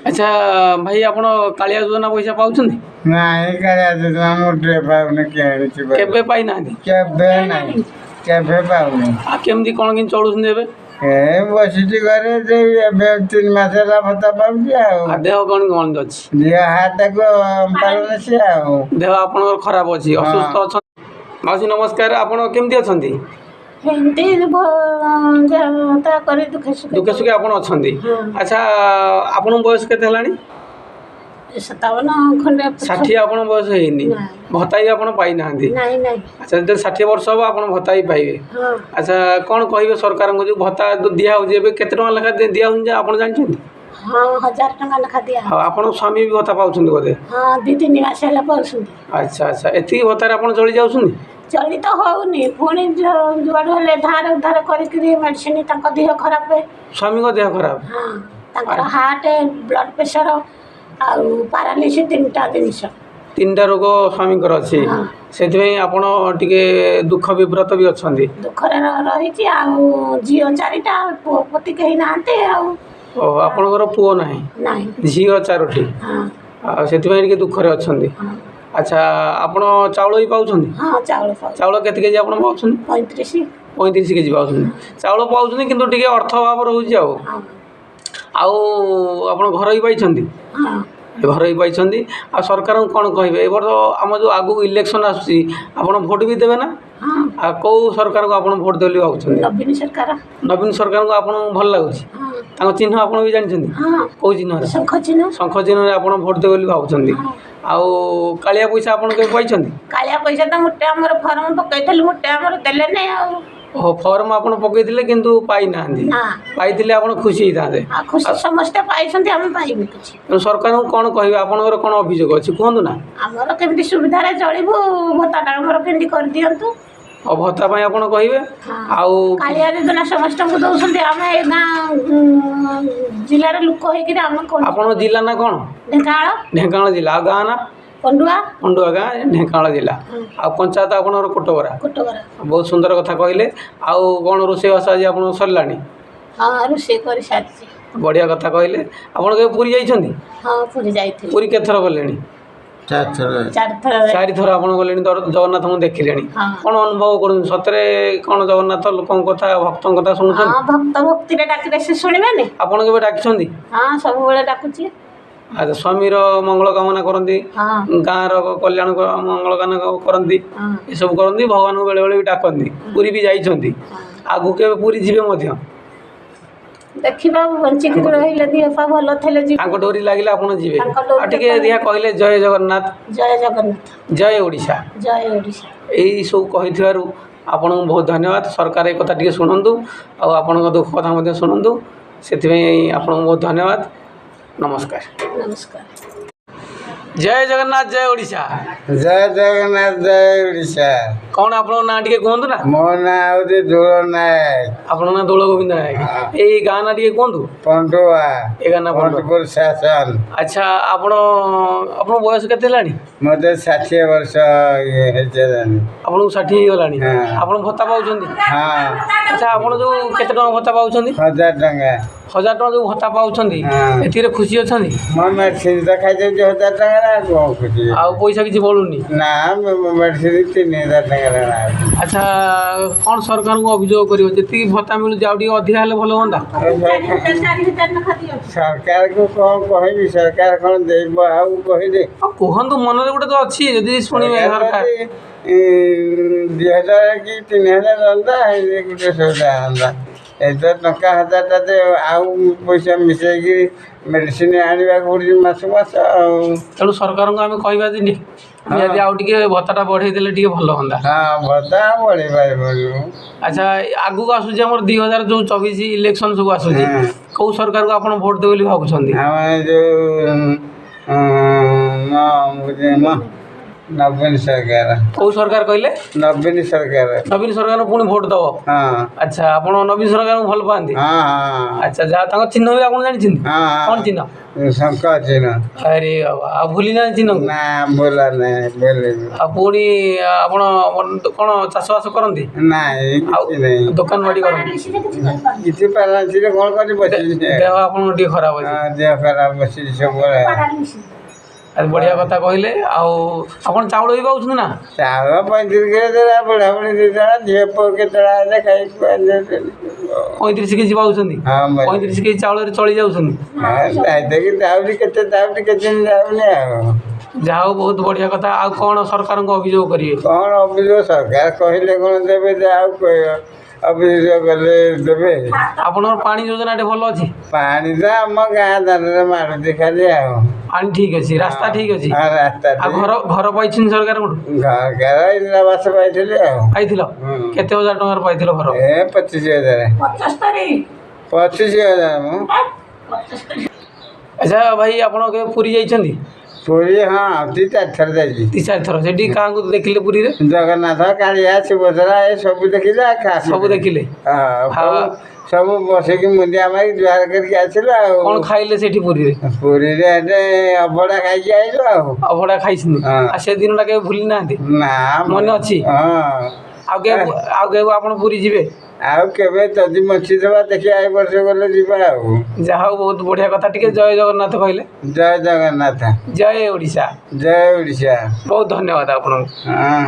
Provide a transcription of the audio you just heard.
अच्छा भाई आपण कालिया योजना पैसा पाउछन्ती नहीं कालिया योजना मुझे पाऊनी केबे पाई नांदी केबे नहीं केबे पाऊनी आ केमदी कोन किन चलुछन्ती एबे ए बसिची घरे जे एबे 3 मास ला भत्ता पाउची आ देह कोन कोन अछि देह हाथ को पालने से आ देह आपन खराब अछि असुस्थ अछ मासी नमस्कार आपण केमदी अछन्ती हिंदी दुखे सुखे आपण अछन्ती अच्छा आपण बयस केते हलानी 57 खंडे 60 आपण बयस हेनी भत्ताई आपण पाई नांदी नहीं नहीं अच्छा जब 60 वर्ष हो आपण भत्ताई पाइबे अच्छा कोन कहिबे सरकार को जो भत्ता दिया हो जेबे केते टका लेखा दिया हो जे आपण जानछन्ती हाँ 1000 टका लेखा दिया हां आपण स्वामी भी भत्ता पाउछन्ती बोले हाँ 2-3 मास होला पाउछन्ती अच्छा अच्छा एती भत्ता आपण चली जाउछन्ती चली तो होनी पुणी जुआड़ हेले धार उधार करी मेडिसिन तक देह खराब है स्वामी को देह खराब हाँ तंकर हार्ट ब्लड प्रेशर आउ पैरालिसिस तीनटा रोग स्वामी को अच्छी से आपण टिके दुख विव्रत भी अच्छा दुखर रही आउ झील 4टा पुओ पति कहीं नहांते आपणकर पुओ ना झील 4टी से दुखरे अच्छा अच्छा आपण चाउल भी पाउछन हाँ चाउल केते केजी आपण पाउछन 35 केजी पाउछन चाउल पाउछन किंतु टिके अर्थ अभाव रहउछि आपण घर ही पाइछन्ती घर ही पाइछन्ती आ सरकार कोन कहबे ए वर्ष हम जो आगु इलेक्शन आसी आपण वोट भी देबे ना आ को सरकार को आपण वोट देली भाउछन नवीन सरकार को आपण भल लागुछि ताको चिन्ह आपण भी जानिछन्ती को चिन्ह शंख चिन्ह आपण वोट देबे बोली भाउछन्ती आउ कालिया पैसा आपण के पाइछन्ती कालिया पैसा तो मुट्टे हमर फॉर्म पकैथल मुट्टे हमर देले नै आउ ओ फॉर्म आपण पकैथिले किंतु पाई नांदी पाइथिले आपण खुशी हिताते खुशी समस्त पाइछन्ती हम पाइबे किछि सरकार को कोन कहबे आपनकर कोन अभियोग अछि कोहंतु ना हमर केमति सुविधा रे चलिबो भत्ता हमर केमति कर दियंतु ओ भत्ता पय आपण कहबे आउ कालिया योजना समस्त को दउछन्ती हम ए गां जिल्ला रे लोक होई कि हम कोन आपण जिल्ला ना कोन ढेंकानाल जिल्ला गां ना पंडुआ गाँ ढेंकानाल जिला आ पंचायत आपनर कोटगरा बहुत सुंदर कथा कहले आउ कौन रोषेबास आज आप सरलानी बढ़िया कथा कहले आपण के पूरी जाइछन्ती पूरी केथर गलेनी 4 थर आपण गलेनी जगन्नाथ को देखिलेनी कोन अनुभव करू सतरे कोन जगन्नाथ लोकन कथा भक्तन कथा सुनुछन भक्त भक्ति रे डाकिले से सुनिबेनी आपण के डाकिछन्ती हां सब बेले डाकुची अच्छा स्वामी मंगल कामना करती गाँव रल्याण मंगल कामना करती ये सब करती भगवान को बेले बेले भी डाकती पूरी भी जाइछन्ती आगु के पूरी जीवे देखिबा वंचित रहिले दियफा भलो थले जी तांको डोरी लागिला आपण जीवे आ टिके दिया कहले जय जगन्नाथ जय ओडिशा एई सब कहिथारु आपण बहुत धन्यवाद सरकार ए कथा टिके सुनंदु आ आपण दुख कथा मध्ये सुनंदु सेति आपण बहुत धन्यवाद नमस्कार जय जगन्नाथ जय ओडिशा कौन आप ना टे कहतु ना मो ना दोल नायक आप ना दोल गोविंद नायक यही गाँ ना टे कहतु पंडुआ ए गाँ ना पंडुपुर शासन अच्छा आपण बयस के मत 60 वर्ष आपन 60 गलानी आपन भत्ता पाउछन्ती अच्छा आपन जो केते टका भत्ता पाउछन्ती 1000 टका 1000 टका जो भत्ता पाउछन्ती एथिरे खुशी अछन्ती म मेडिसिन देखाइ जे 1000 टका ना को खुशी आ पैसा किछि बोलुनी ना मेडिसिन 3000 टका ना अच्छा कौन सरकार को अभियोग करियो जति भत्ता मिलु जाउडी अधिक हेले भलो होंदा सरकार को कोन कहबी सरकार कोन देबो आउ कहि दे कहंतु मन रे गुटे तो अछि जदी सुनिबे सरकार 2000 कि 3000 रंदा है गुटे सौदा हंदा एतो टका 1000 ता दे आउ पैसा मिसे कि मेडिसिन आनिबा गुडी मास तेणु सरकार को आम कहवा दिन यदि आउ टिके भत्ता बढ़े देले टिके भलो होंदा हां भत्ता बढ़े पाइबो अच्छा आगु आसुची हमर 2024 इलेक्शन सब आसुची को सरकार को आपण वोट दे बोली भाबुछन्ती हम जो ନବୀନ ସରକାର କେଉଁ ସରକାର କହିଲେ? ନବୀନ ସରକାର ନବୀନ ସରକାର ପୁଣି ଭୋଟ ଦେବ। ହଁ ଆଚ୍ଛା ଆପଣ ନବୀନ ସରକାରଙ୍କୁ ଭଲ ପାଆନ୍ତି? ହଁ ହଁ ଆଚ୍ଛା ଯାହା ତାଙ୍କ ଚିହ୍ନ ବି ଆପଣ ଜାଣିଛନ୍ତି? ହଁ କ'ଣ ଚିହ୍ନ? ଶଙ୍ଖ ଚିହ୍ନ ଆରେ ବାବା, ଆଉ ଭୁଲି ନାହାନ୍ତି ଚିହ୍ନକୁ? ନା ବୋଲା ନାହିଁ ବୋଲିନି ଆଉ ପୁଣି ଆପଣ କ'ଣ ଚାଷବାସ କରନ୍ତି? ନାଇଁ ଆଉ କିଛି ନାହିଁ ଦୋକାନ ବାଡ଼ି କରନ୍ତି? କିଛି ପାରାଲିସିରେ କ'ଣ କରି ବସିଛି ଦେହ ଆପଣଙ୍କ ଟିକେ ଖରାପ ଅଛି। ଦେହ ଖରାପ ବସିଛି ସବୁବେଳେ ଆରେ ବଢ଼ିଆ କଥା କହିଲେ। ଆଉ ଆପଣ ଚାଉଳ ବି ପାଉଛନ୍ତି ନା? ଚାଉଳ 35 କିଲୋ ଦେଲା ବୁଢ଼ାବୁଢ଼ୀ ଦୁଇଜଣ ଝିଅ ପୁଅ କେତେବେଳେ ଆଇଲେ ଖାଇକି 35 କେଜି ପାଉଛନ୍ତି? ହଁ 35 କେଜି ଚାଉଳରେ ଚଳି ଯାଉଛନ୍ତି? ଯାଇକି ଯାଉଛି କେତେ ଯାଉଛି କେତେ ଦିନ ଯାଉନି ଆଉ ଯାହା ହଉ ବହୁତ ବଢ଼ିଆ କଥା। ଆଉ କ'ଣ ସରକାରଙ୍କୁ ଅଭିଯୋଗ କରିବେ? କ'ଣ ଅଭିଯୋଗ ସରକାର କହିଲେ କ'ଣ ଦେବେ ଯେ ଆଉ କହିବ ଅଭିଯୋଗ କଲେ ଦେବେ ଆପଣଙ୍କର ପାଣି ଯୋଜନାଟେ ଭଲ ଅଛି? ପାଣି ତ ଆମ ଗାଁ ଦାଣ୍ଡରେ ମାରୁଛି ଖାଲି ଆଉ ପାଣି ଠିକ୍ ଅଛି, ରାସ୍ତା ଠିକ୍ ଅଛି? ହଁ ରାସ୍ତା ଆଉ ଘର ପାଇଛନ୍ତି ସରକାରଙ୍କଠୁ? ଘର ଇନ୍ଦିରାବାସ ପାଇଥିଲି ଆଉ ପାଇଥିଲ? କେତେ ହଜାର ଟଙ୍କାର ପାଇଥିଲ ଘର? ଏ 25,000 25,000 ମୁଁ ଆଚ୍ଛା ଭାଇ ଆପଣ କେବେ ପୁରୀ ଯାଇଛନ୍ତି? ପୁରୀ ହଁ 3-4 ଥର ଯାଇଛି 3-4 ଥର। ସେଠି କାହାକୁ ଦେଖିଲେ ପୁରୀରେ? ଜଗନ୍ନାଥ କାଳିଆ ସୁଭଦ୍ରା ଏ ସବୁ ଦେଖିଲେ ସବୁ ଦେଖିଲେ? ସବୁ ବସିକି ମୁଣ୍ଡିଆ ମାରି ଜୁହାର କରିକି ଆସିଲୁ ଆଉ କ'ଣ ଖାଇଲେ ସେଠି ପୁରୀରେ? ପୁରୀରେ ଏଠି ଅବଢ଼ା ଖାଇକି ଆଇଲୁ ଆଉ ଅଭଡ଼ା ଖାଇଛନ୍ତି? ହଁ। ଆଉ ସେ ଦିନଟା କେବେ ଭୁଲି ନାହାନ୍ତି? ନା ମନେ ଅଛି? ହଁ ଆଉ କେବେ ଆପଣ ପୁରୀ ଯିବେ? ଆଉ କେବେ ଯଦି ବଞ୍ଚିଥିବା ଦେଖିବା ଏ ବର୍ଷ ଗଲେ ଯିବା ଆଉ ଯାହା ହଉ ବହୁତ ବଢ଼ିଆ କଥା। ଟିକେ ଜୟ ଜଗନ୍ନାଥ କହିଲେ? ଜୟ ଜଗନ୍ନାଥ ଜୟ ଓଡ଼ିଶା। ଜୟ ଓଡ଼ିଶା ବହୁତ ଧନ୍ୟବାଦ ଆପଣଙ୍କୁ। ହଁ